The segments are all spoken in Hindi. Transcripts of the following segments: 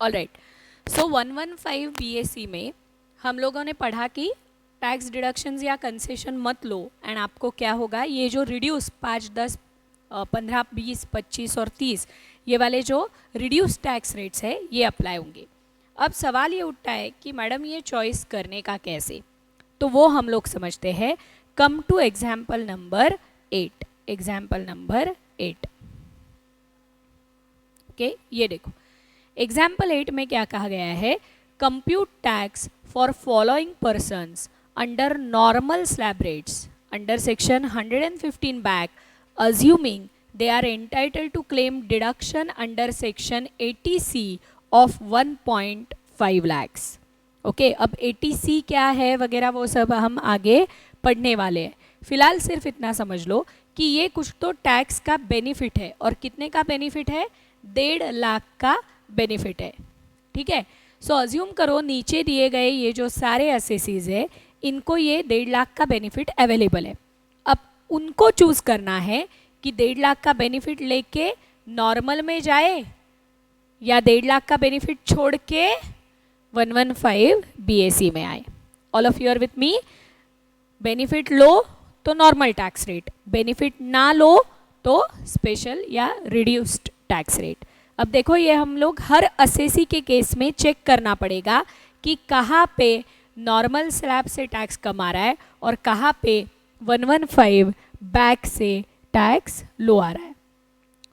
ऑलराइट, सो 115 बीएससी में हम लोगों ने पढ़ा कि टैक्स डिडक्शंस या कंसेशन मत लो एंड आपको क्या होगा, ये जो रिड्यूस 5, 10, 15, 20, 25 और 30 ये वाले जो रिड्यूस टैक्स रेट्स है ये अप्लाई होंगे। अब सवाल ये उठता है कि मैडम ये चॉइस करने का कैसे, तो वो हम लोग समझते हैं। Come to example number 8। Example number 8, okay, ये देखो एग्जाम्पल 8 में क्या कहा गया है, compute tax for following persons under normal slab rates under section 115 BAC assuming they are entitled to claim deduction under section 80C of 1.5 lakhs। Okay, अब 80C क्या है वगैरह वो सब हम आगे पढ़ने वाले हैं। फिलहाल सिर्फ इतना समझ लो कि ये कुछ तो टैक्स का बेनिफिट है, और कितने का बेनिफिट है, 1.5 लाख का बेनिफिट है। ठीक है, सो अज्यूम करो नीचे दिए गए ये जो सारे असेसीज है इनको ये 1.5 लाख का बेनिफिट अवेलेबल है। अब उनको चूज करना है कि 1.5 लाख का बेनिफिट लेके नॉर्मल में जाए या 1.5 लाख का बेनिफिट छोड़ के 115 बीएससी में आए। All of you are with me. Benefit लो तो नॉर्मल टैक्स रेट, बेनिफिट ना लो तो स्पेशल या रिड्यूस्ड टैक्स रेट। अब देखो ये हम लोग हर असेसी के केस में चेक करना पड़ेगा कि कहाँ पे नॉर्मल स्लैब से टैक्स कम आ रहा है और कहाँ पे 115 बैक से टैक्स लो आ रहा है।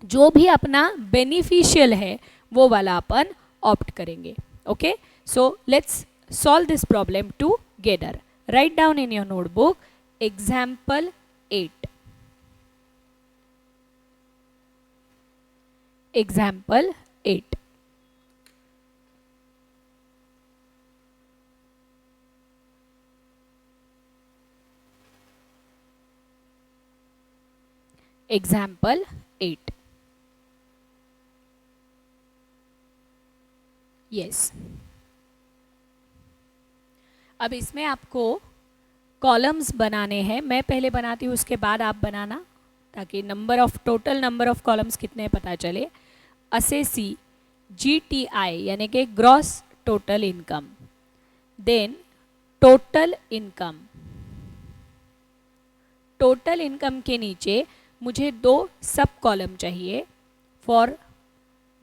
जो भी अपना बेनिफिशियल है वो वाला अपन ऑप्ट करेंगे। Okay, so let's solve this problem together. Write down in your notebook example 8। Example 8, example 8। Yes, अब इसमें आपको कॉलम्स बनाने हैं। मैं पहले बनाती हूँ, उसके बाद आप बनाना, ताकि टोटल नंबर ऑफ कॉलम्स कितने पता चले। असेसी GTI यानी कि gross total income, then total income. Total income के नीचे मुझे 2 सब कॉलम चाहिए फॉर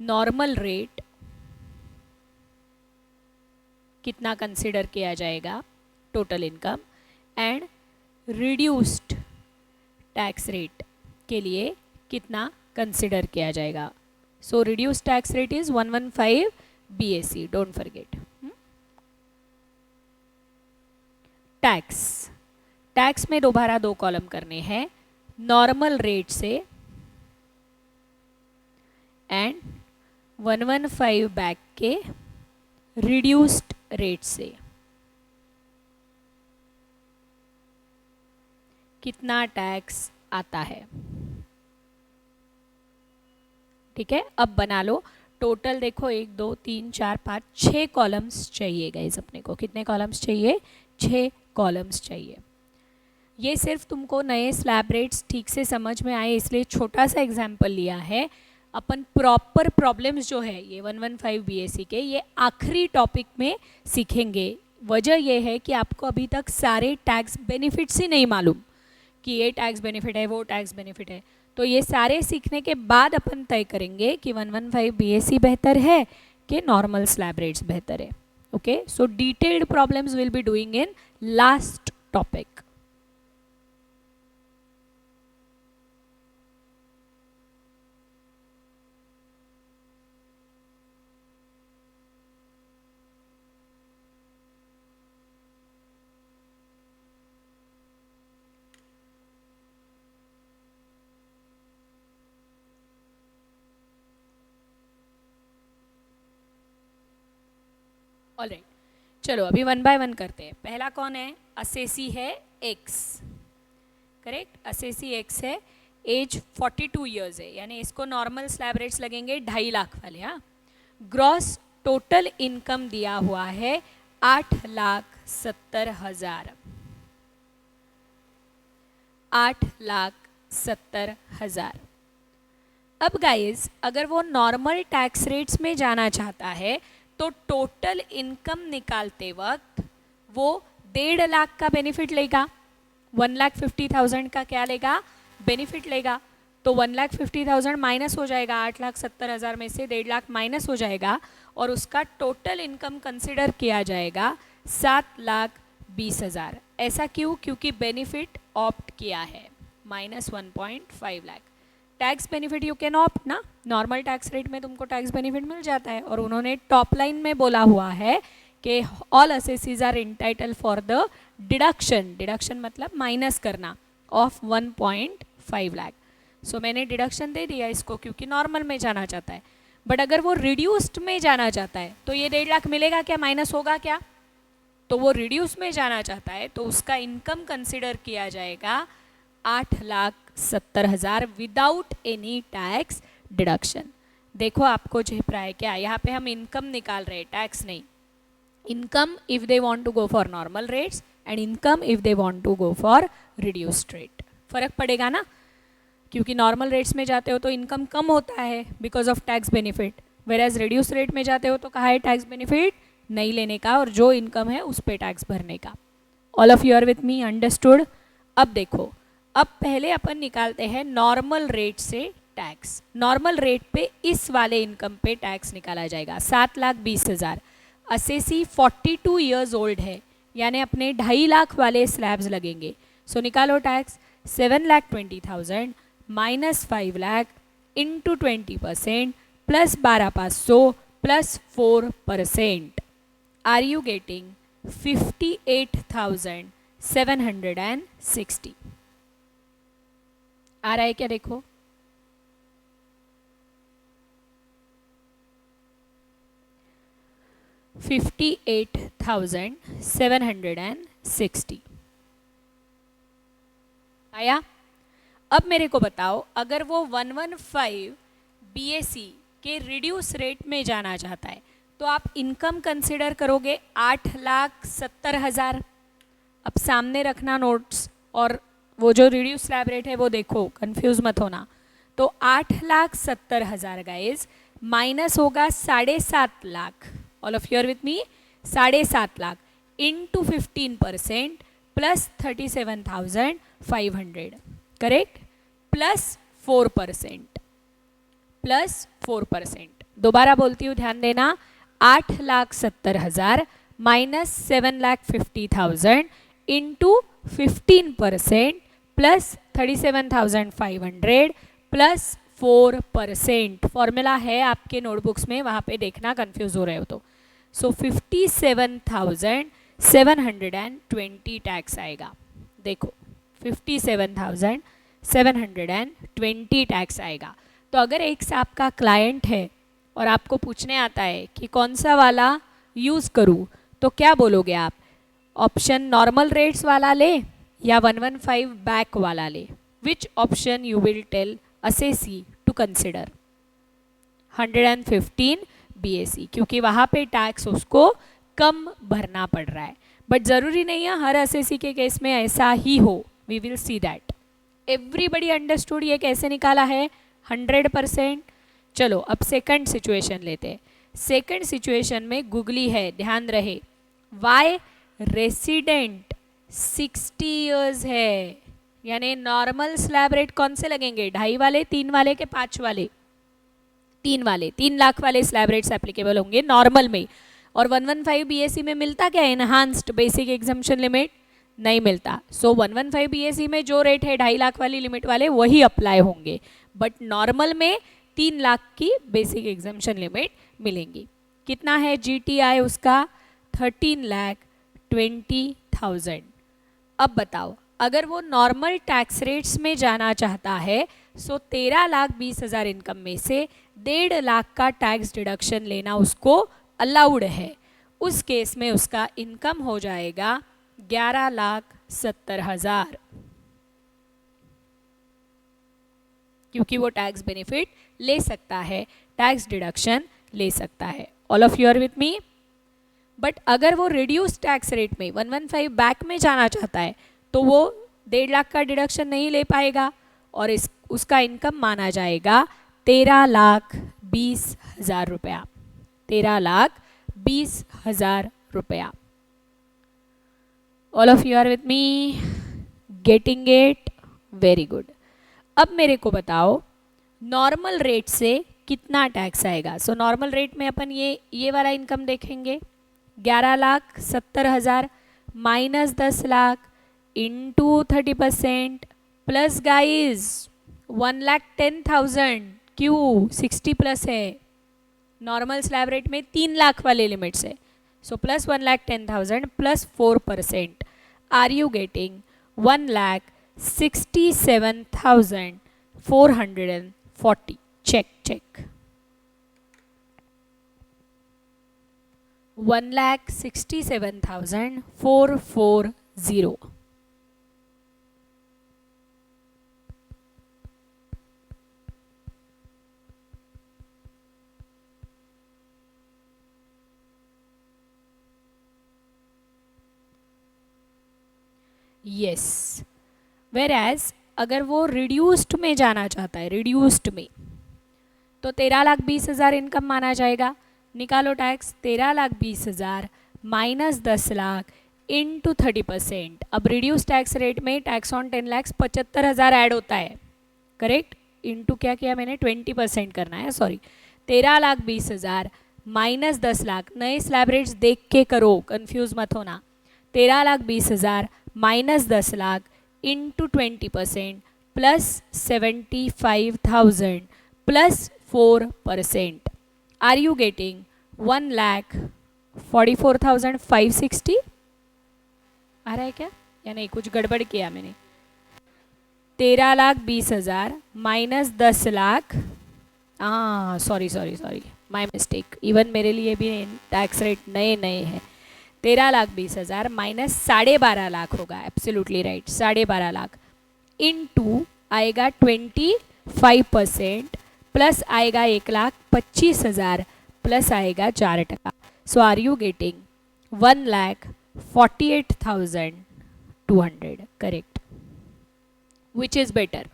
नॉर्मल रेट, कितना कंसिडर किया जाएगा total income, and reduced tax rate के लिए कितना कंसिडर किया जाएगा। So reduced tax rate is 115 BSC, don't forget. Tax में दोबारा 2 कॉलम करने हैं, नॉर्मल रेट से एंड 115 बैक के रिड्यूस्ड रेट से कितना टैक्स आता है। ठीक है, अब बना लो टोटल। देखो 1 2 3 4 5 6 कॉलम्स चाहिए गाइस अपने को। कितने कॉलम्स चाहिए? 6 कॉलम्स चाहिए। ये सिर्फ तुमको नए स्लैब रेट्स ठीक से समझ में आए इसलिए छोटा सा एग्जाम्पल लिया है। अपन प्रॉपर प्रॉब्लम्स जो है ये 115 BSC के ये आखिरी टॉपिक में सीखेंगे। वजह ये है कि आपको अभी तक सारे टैक्स बेनिफिट्स ही नहीं मालूम कि ये टैक्स बेनिफिट है, वो टैक्स बेनिफिट है। तो ये सारे सीखने के बाद अपन तय करेंगे कि 115 BSC बेहतर है कि नॉर्मल स्लैब रेट्स बेहतर है। Okay, so detailed problems will be doing in last topic. Alright, चलो अभी 1 बाय 1 करते हैं। पहला कौन है? असेसी है X, करेक्ट। असेसी X है, एज 42 ईयर्स है, यानी इसको नॉर्मल स्लैब रेट्स लगेंगे 2.5 लाख वाले। हाँ, ग्रॉस टोटल इनकम दिया हुआ है 8,70,000। 8,70,000। अब गाइस अगर वो नॉर्मल टैक्स रेट्स में जाना चाहता है तो टोटल इनकम निकालते वक्त वो 1.5 लाख का बेनिफिट लेगा, 1,50,000 का क्या लेगा, बेनिफिट लेगा। तो 1,50,000 माइनस हो जाएगा, 8,70,000 में से 1.5 लाख माइनस हो जाएगा और उसका टोटल इनकम कंसिडर किया जाएगा 7,20,000। ऐसा क्यों? क्योंकि बेनिफिट ऑप्ट किया है, -1.5 lakh. Tax benefit you can opt ना, नॉर्मल टैक्स रेट में तुमको टैक्स बेनिफिट मिल जाता है। और उन्होंने टॉप लाइन में बोला हुआ है कि all assessees are entitle for the deduction, deduction मतलब माइनस करना, ऑफ 1.5 लाख। सो मैंने डिडक्शन दे दिया इसको क्योंकि नॉर्मल में जाना चाहता है। बट अगर वो रिड्यूस्ड में जाना चाहता है तो ये 1.5 लाख मिलेगा क्या, माइनस होगा क्या? तो वो रिड्यूस में जाना चाहता है तो उसका इनकम कंसिडर किया जाएगा 8,70,000 विदाउट एनी टैक्स डिडक्शन। देखो आपको झेप रहा है क्या, यहाँ पे हम इनकम निकाल रहे हैं, टैक्स नहीं। Income if they want to go for normal rates and income if they want to go for reduced rate. फर्क पड़ेगा ना, क्योंकि नॉर्मल रेट्स में जाते हो तो इनकम कम होता है because of tax benefit, वेराज reduce rate में जाते हो तो कहा है टैक्स बेनिफिट नहीं लेने का और जो इनकम है उस पर टैक्स भरने का। All of you are with me, understood? अब देखो, अब पहले अपन निकालते हैं नॉर्मल रेट से टैक्स। नॉर्मल रेट पे इस वाले इनकम पे टैक्स निकाला जाएगा, 7,20,000। असेसी 42 ईयर्स ओल्ड है, यानी अपने 2.5 लाख वाले स्लैब्स लगेंगे। सो निकालो tax, 7,20,000 minus 5 lakh into 20% plus 12,500 plus 4%। Are you getting 58,760? आ रहा है क्या? देखो, $58,760 आया। अब मेरे को बताओ, अगर वो 115 BAC के रिड्यूस रेट में जाना चाहता है तो आप इनकम कंसिडर करोगे 8,70,000। अब सामने रखना नोट्स, और वो जो रिड्यूस स्लैब रेट है वो देखो, कंफ्यूज मत होना। तो 8,70,000 गाइज माइनस होगा 7.5 lakh, all of you are with me, 7.5 lakh into 15% plus 37,500, correct, plus 4%, plus 4%। दोबारा बोलती हूँ, ध्यान देना, 8,70,000 minus 7,50,000 into 15% plus 37,500 plus 4%। Formula है आपके नोटबुक्स में, वहाँ पे देखना, कंफ्यूज हो रहे हो तो। सो 57,720 टैक्स आएगा। देखो 57,720 टैक्स आएगा। तो अगर एक से आपका क्लाइंट है और आपको पूछने आता है कि कौन सा वाला यूज़ करूँ, तो क्या बोलोगे आप? ऑप्शन नॉर्मल रेट्स वाला ले या 115 बैक वाला ले? Which option you will tell assessee to consider? 115 BAC, क्योंकि वहाँ पे टैक्स उसको कम भरना पड़ रहा है। बट ज़रूरी नहीं है हर असेसी के केस में ऐसा ही हो, we will see that. Everybody understood ये कैसे निकाला है? 100%। चलो अब सेकंड सिचुएशन लेते हैं। सेकंड सिचुएशन में गुगली है, ध्यान रहे। वाई रेसिडेंट 60 इयर्स है, यानी नॉर्मल स्लैब रेट कौन से लगेंगे? 2.5 वाले, 3 वाले के 5 वाले? 3 वाले, 3 लाख वाले स्लैब रेट्स एप्लीकेबल होंगे नॉर्मल में। और 115 BAC में मिलता क्या? एनहांस्ड बेसिक एग्जम्पशन लिमिट नहीं मिलता। सो 115 BAC में जो रेट है 2.5 लाख वाली लिमिट वाले वही अप्लाई होंगे, बट नॉर्मल में 3 लाख की बेसिक एग्जम्पशन लिमिट मिलेंगी। कितना है GTI उसका? 13,20,000। अब बताओ, अगर वो नॉर्मल टैक्स रेट्स में जाना चाहता है सो 13,20,000 इनकम में से 1.5 लाख का टैक्स डिडक्शन लेना उसको अलाउड है। उस केस में उसका इनकम हो जाएगा 11,70,000, क्योंकि वो टैक्स बेनिफिट ले सकता है, टैक्स डिडक्शन ले सकता है। All of you are with me? But अगर वो रिड्यूस टैक्स रेट में 115 बैक में जाना चाहता है तो वो 1.5 लाख का डिडक्शन नहीं ले पाएगा और उसका इनकम माना जाएगा 13,20,000 रुपया। 13,20,000 20,000 रुपया। All of you are with me, getting it, very good. अब मेरे को बताओ नॉर्मल रेट से कितना टैक्स आएगा। सो नॉर्मल रेट में अपन ये वाला इनकम देखेंगे, 11,70,000 minus 10 lakh into 30% plus guys 1,10,000, क्यों 60 प्लस है, नॉर्मल स्लैब रेट में 3 लाख वाले लिमिट से, so plus 1,10,000 plus 4%, are you getting 1,67,440। check 1,67,440। Yes, whereas अगर वो रिड्यूस्ड में जाना चाहता है, रिड्यूस्ड में, तो 13,20,000 इनकम माना जाएगा। निकालो टैक्स, 13,20,000 माइनस 10 लाख इंटू 30%। अब रिड्यूस टैक्स रेट में टैक्स ऑन 10 लाख 75,000 ऐड होता है, करेक्ट। इंटू क्या किया मैंने, 20% करना है, सॉरी। 13,20,000 माइनस 10 लाख, नए स्लैब रेट्स देख के करो, कंफ्यूज मत होना। 13,20,000 minus 10 lakh into 20% plus 75,000 plus 4%, are you getting 1,44,560। आ रहा है क्या, या नहीं, कुछ गड़बड़ किया मैंने। 13,20,000 माइनस 10 लाख, हाँ सॉरी माई मिस्टेक, इवन मेरे लिए भी टैक्स रेट नए हैं। 13,20,000 माइनस 12.5 लाख होगा, एब्सोल्युटली राइट, 12.5 लाख इंटू आएगा 25% प्लस आएगा 1,25,000 प्लस आएगा 4%। So are you getting 1,48,200, correct. Which is better,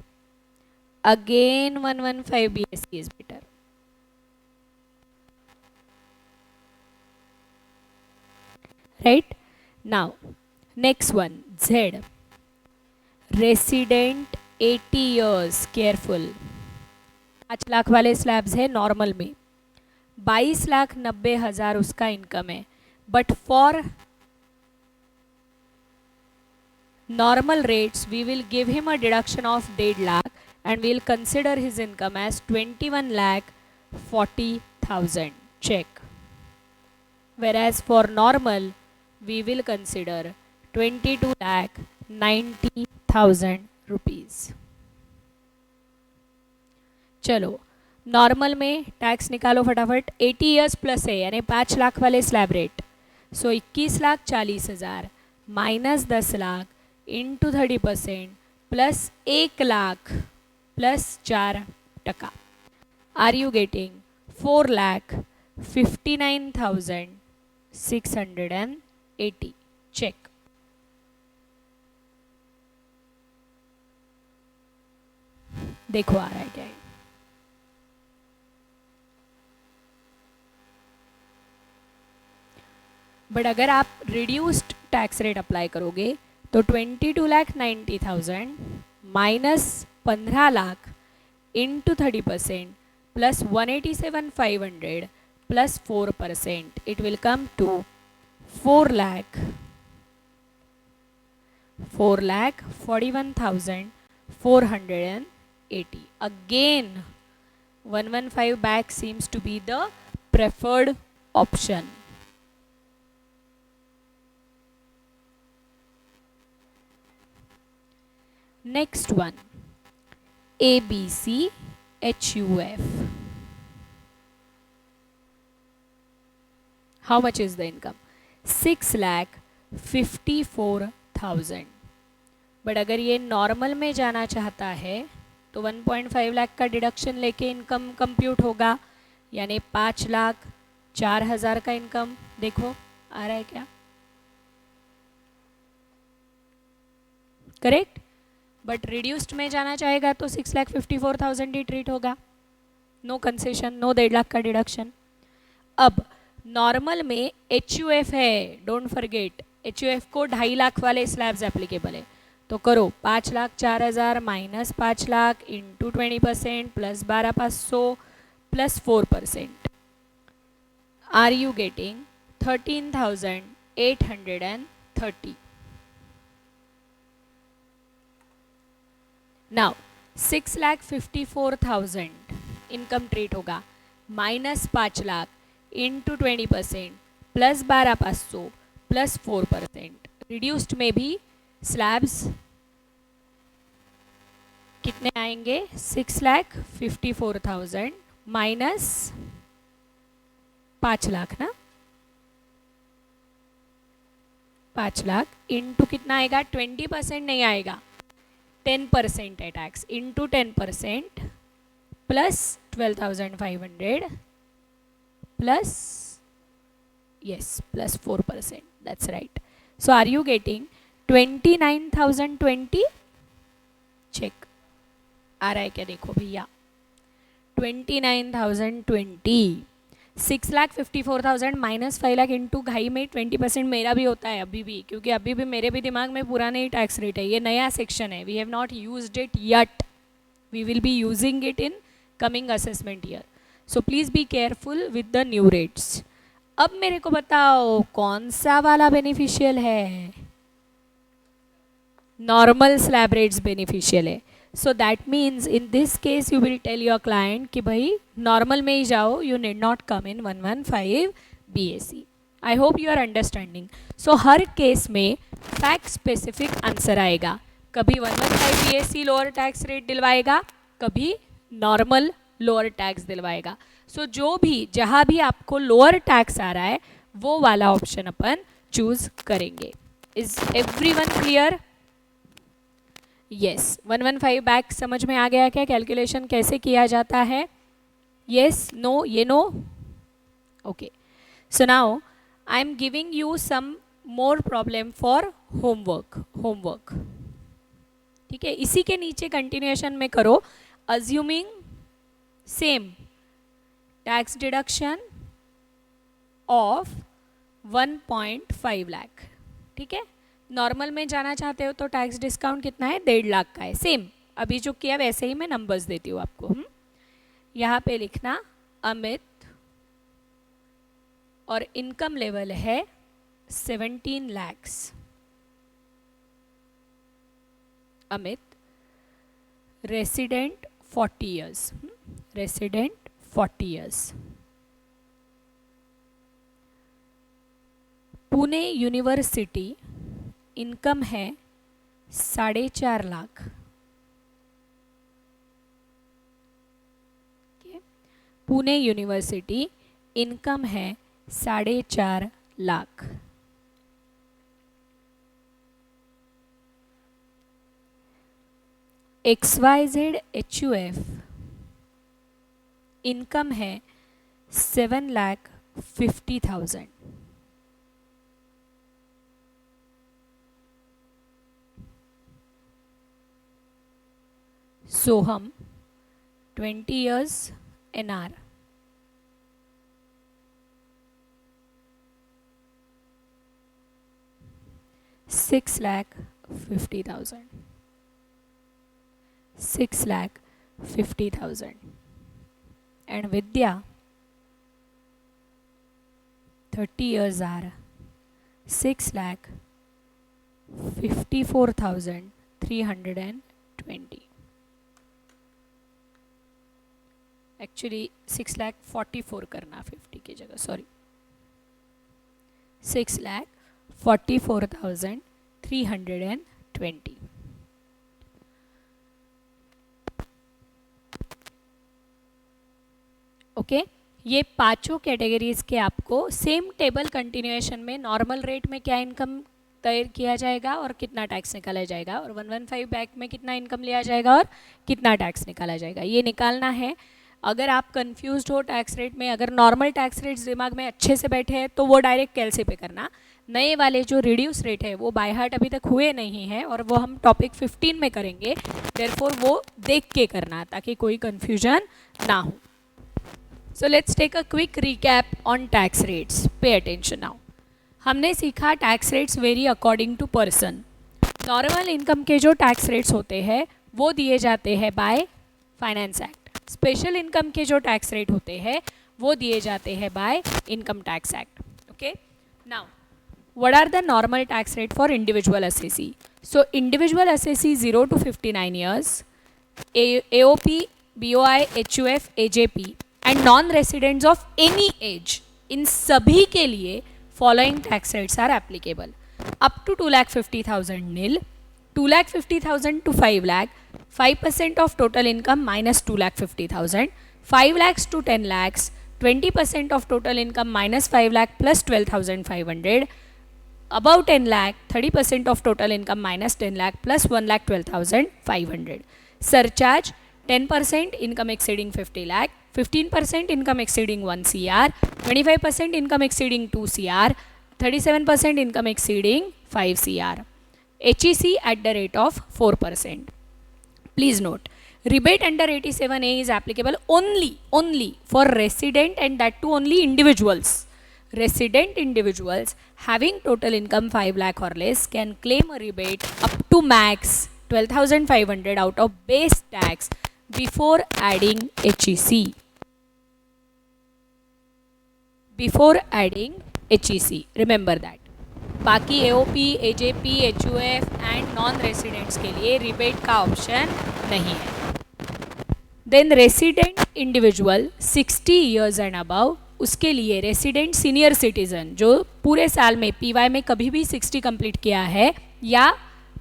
again 115 BSc is better. Right? Now, next one, Z. Resident 80 years, careful. 5 lakh वाले स्लैब्स है नॉर्मल में, 22,90,000 उसका इनकम है, but for normal rates we will give him a deduction of 1.5 lakh and we will consider his income as 21,40,000, check. Whereas for normal we will consider 22,90,000 rupees. चलो नॉर्मल में टैक्स निकालो फटाफट, 80 ईयर्स प्लस है यानी 5 लाख वाले slab rate, so 21,40,000 minus 10 lakh into 30% plus 1 lakh plus 4%, are you getting 4,59,680, check. देखो आ रहा है क्या, बट अगर आप रिड्यूस्ड टैक्स रेट अप्लाई करोगे तो 22,90,000 minus 15 lakh into 30% plus 187,500 plus 4%, it will come to 4,41,480. Again 115 back seems to be the preferred option. Next one, ABC HUF. How much is the income? 6,54,000. But अगर ये नॉर्मल में जाना चाहता है तो 1.5 लाख का डिडक्शन लेके इनकम कंप्यूट होगा, यानी 5,04,000 का इनकम। देखो आ रहा है क्या, करेक्ट। बट रिड्यूस्ड में जाना चाहेगा तो 6,54,000 ही ट्रीट होगा, नो कंसेशन, नो 1.5 लाख का डिडक्शन। अब नॉर्मल में HUF है, डोंट फॉरगेट, HUF को 2.5 लाख वाले स्लैब्स एप्लीकेबल है। तो करो 5,04,000 minus 5 lakh into 20% plus 12,500 plus 4%. Are you getting 13,830? Now 6,54,000 income treat होगा minus 5 lakh into 20% plus 12,500 plus 4%. Reduced में भी स्लैब्स कितने आएंगे? 6,54,000 माइनस 5 लाख ना, 5 लाख इंटू कितना आएगा? 20% नहीं आएगा, 10% है tax, into 10% plus 12,500 plus plus 4%. That's right. So are you getting 29,020? Check आ रहा है क्या? देखो भैया 29,020, 6,54,000 माइनस 5 लाख इंटू घाई में 20% मेरा भी होता है अभी भी, क्योंकि अभी भी मेरे भी दिमाग में पुराना ही टैक्स रेट है. ये नया सेक्शन है, we have not used it yet, we will be using it in coming assessment year. So please be careful with the new rates. अब मेरे को बताओ कौन सा वाला बेनिफिशियल है? नॉर्मल स्लैब रेट्स बेनिफिशियल है. So that means in this case you will tell your client कि भाई नॉर्मल में ही जाओ, you need not come in 115 BAC. I hope you are understanding. So हर केस में फैक्ट स्पेसिफिक आंसर आएगा. कभी 115 BAC लोअर टैक्स रेट दिलवाएगा, कभी नॉर्मल लोअर टैक्स दिलवाएगा. सो जो भी जहाँ भी आपको लोअर टैक्स आ रहा है वो वाला ऑप्शन अपन चूज करेंगे. Is everyone clear? Yes. 115 back समझ में आ गया क्या? कैलकुलेशन कैसे किया जाता है? यस, नो, ये no. Okay. So now I am giving you some more problem for homework. ठीक है, इसी के नीचे कंटिन्यूएशन में करो. Assuming same tax deduction of 1.5 lakh. ठीक है, नॉर्मल में जाना चाहते हो तो टैक्स डिस्काउंट कितना है? 1.5 लाख का है. सेम अभी जो किया वैसे ही मैं नंबर्स देती हूँ आपको. यहाँ पे लिखना अमित और इनकम लेवल है 17 lakhs. Amit, resident 40 years. Resident 40 years. Pune university income है 4.5 लाख. पुणे यूनिवर्सिटी इनकम है 4.5 लाख. XYZ HUF इनकम है 7,50,000. सोहम 20 years NR. $6,50,000. 6,50,000. And Vidya 30 years are 6,54,320. Actually 6,44,000 करना 50 की जगह, सॉरी. 6,44,320. ओके. ये पांचों कैटेगरीज के आपको सेम टेबल कंटिन्यूएशन में नॉर्मल रेट में क्या इनकम तय किया जाएगा और कितना टैक्स निकाला जाएगा, और 115 बैक में कितना इनकम लिया जाएगा और कितना टैक्स निकाला जाएगा, ये निकालना है. अगर आप कंफ्यूज्ड हो टैक्स रेट में, अगर नॉर्मल टैक्स रेट्स दिमाग में अच्छे से बैठे हैं तो वो डायरेक्ट कैलसी पे करना. नए वाले जो रिड्यूस रेट है वो बाय हार्ट अभी तक हुए नहीं हैं और वो हम टॉपिक 15 में करेंगे. देयरफॉर वो देख के करना ताकि कोई कन्फ्यूजन ना हो. So let's take a quick recap on tax rates. Pay attention now. हमने सीखा tax rates vary according to person. Normal income के जो टैक्स रेट्स होते हैं वो दिए जाते हैं by finance act. Special income के जो टैक्स रेट होते हैं वो दिए जाते हैं by income tax act. Okay, now what are the normal tax rate for individual assessee? So individual assessee 0 to 59 years, AOP, BOI, HUF, AJP and non-residents of any age, इन सभी के लिए following tax rates are applicable. Up to 2,50,000 nil, 2,50,000 to 5 lakh, 5% of total income minus 2,50,000, 5 lakhs to 10 lakhs, 20% of total income minus 5 lakh plus 12,500. Above 10 lakh, 30% of total income minus 10 lakh plus 1,12,500. Surcharge 10% income exceeding 50 lakh, 15% income exceeding 1 CR, 25% income exceeding 2 CR, 37% income exceeding 5 CR. HEC at the rate of 4%. Please note, rebate under 87A is applicable only for resident and that too only individuals. Resident individuals having total income 5 lakh or less can claim a rebate up to max 12,500 out of base tax before adding HEC. Before adding HEC, remember that. बाकी AOP, AJP, HUF and non-residents के लिए rebate का option नहीं है. Then resident individual 60 years and above, उसके लिए रेसिडेंट सीनियर सिटीज़न जो पूरे साल में पीवाई में कभी भी 60 कंप्लीट किया है या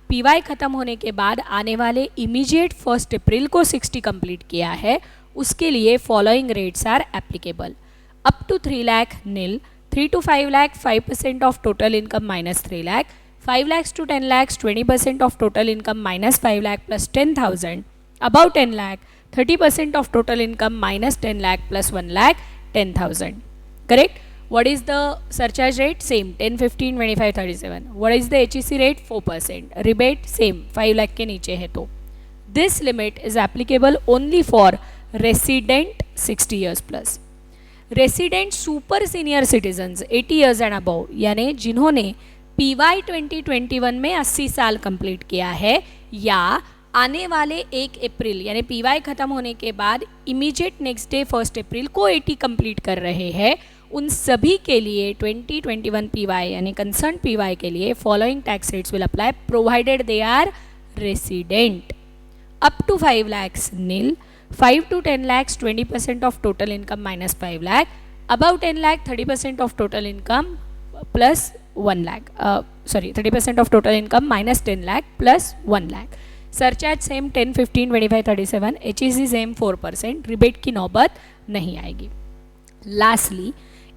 पीवाई ख़त्म होने के बाद आने वाले इमीडिएट 1 अप्रैल को 60 कंप्लीट किया है, उसके लिए following rates are applicable. Up to 3 lakh nil, 3 to 5 lakh 5% of total income minus 3 lakh, 5 lakhs to 10 lakhs 20% of total income minus 5 lakh plus 10,000. Above 10 lakh 30% of total income minus 10 lakh plus 1 lakh 10,000. Correct? What is the surcharge rate? Same 10, 15, 25, 37. What is the HEC rate? 4%. Rebate same 5 lakh के नीचे है तो. This limit is applicable only for resident 60 years plus. Resident super senior citizens 80 years and above यानी जिन्होंने PY 2021 में 80 साल कंप्लीट किया है या आने वाले 1 अप्रैल यानी पीवाई ख़त्म होने के बाद इमीडिएट नेक्स्ट डे 1 अप्रैल को 80 कंप्लीट कर रहे हैं, उन सभी के लिए 2021 पीवाई यानी कंसर्न पीवाई के लिए following tax rates will apply provided they are resident. Up to 5 lakhs nil, 5 to 10 lakhs 20% of total income minus 5 lakh, above 10 lakh 30% of total income plus 1 lakh, 30% of total income minus 10 lakh plus 1 lakh. Surcharge same 10, 15, 25, 37, HEC same 4%. Rebate की नौबत नहीं आएगी. लास्टली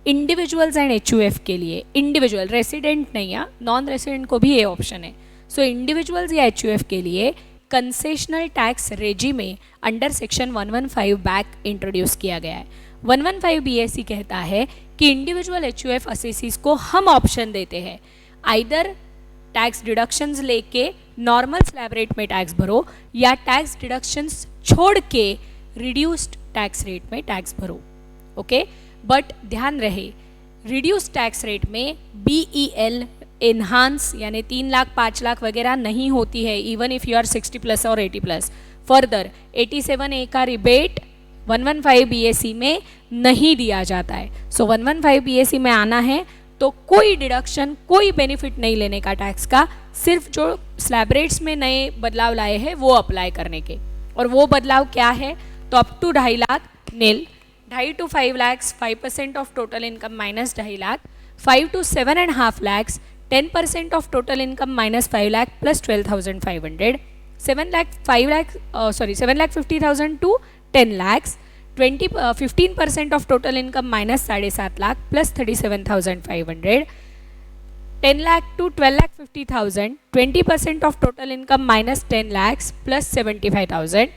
इंडिविजुअल्स एंड HUF के लिए, इंडिविजुअल रेसिडेंट नहीं है, नॉन रेसिडेंट को भी ये ऑप्शन है. सो इंडिविजुअल्स या HUF के लिए कंसेशनल टैक्स रेजिम में अंडर सेक्शन 115 बैक इंट्रोड्यूस किया गया है. 115 BAC कहता है कि इंडिविजुअल HUF असेसीज को हम ऑप्शन देते हैं, आइदर टैक्स डिडक्शंस लेके नॉर्मल स्लैब रेट में टैक्स भरो या टैक्स डिडक्शंस छोड़ के रिड्यूस्ड टैक्स रेट में टैक्स भरो. ओके, बट ध्यान रहे रिड्यूस्ड टैक्स रेट में BEL एनहांस यानी 3 लाख 5 लाख वगैरह नहीं होती है, even if you are 60 plus और 80 प्लस. फर्दर 87A का रिबेट 115 BAC में नहीं दिया जाता है. सो 115 BAC में आना है तो कोई डिडक्शन, कोई बेनिफिट नहीं लेने का टैक्स का, सिर्फ जो स्लैब रेट्स में नए बदलाव लाए हैं वो अप्लाई करने के. और वो बदलाव क्या है? तो up to 2.5 lakh nil, 2.5 to 5 lakhs 5% of total income minus 2.5 lakh, 5 to 7.5 lakhs 10% of total income minus 5 lakh plus 12,500, 7,50,000 to 10 lakhs 15% of total income minus 7.5 lakh plus 37,500, 10 lakh to 12,50,000 20% of total income minus 10 lakhs plus 75,000,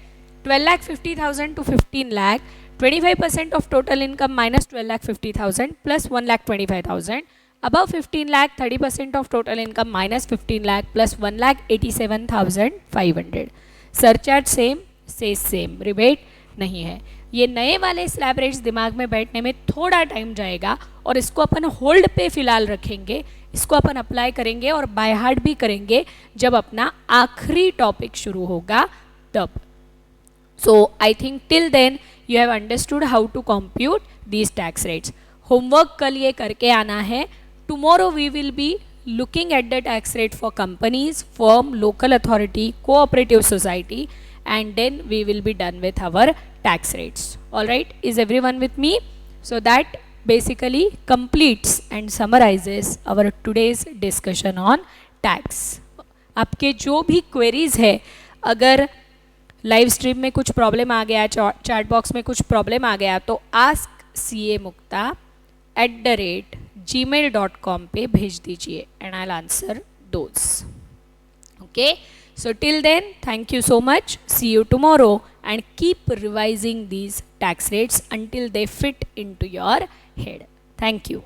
12,50,000 to 15 lakh 25% of total income minus 12,50,000 plus 1,25,000, above 15 lakh 30% of total income minus 15 lakh plus 1,87,500. Surcharge same, same, rebate नहीं है. ये नए वाले स्लैब रेट्स दिमाग में बैठने में थोड़ा टाइम जाएगा और इसको अपन होल्ड पे फिलहाल रखेंगे, इसको अपन अप्लाई करेंगे और बाय हार्ट भी करेंगे जब अपना आखिरी टॉपिक शुरू होगा तब. So I think till then you have understood how to compute these tax rates. Homework कल ये करके आना है. Tomorrow we will be looking at the tax rate for companies, firm, local authority, cooperative society, and then we will be done with our tax rates. Alright, is everyone with me? So that basically completes and summarizes our today's discussion on tax. आपके जो भी queries है, अगर लाइव स्ट्रीम में कुछ प्रॉब्लम आ गया, चैट बॉक्स में कुछ प्रॉब्लम आ गया, तो askcamukta@gmail.com पे भेज दीजिए and I will answer those. Okay, so till then thank you so much, see you tomorrow and keep revising these tax rates until they fit into your head. Thank you.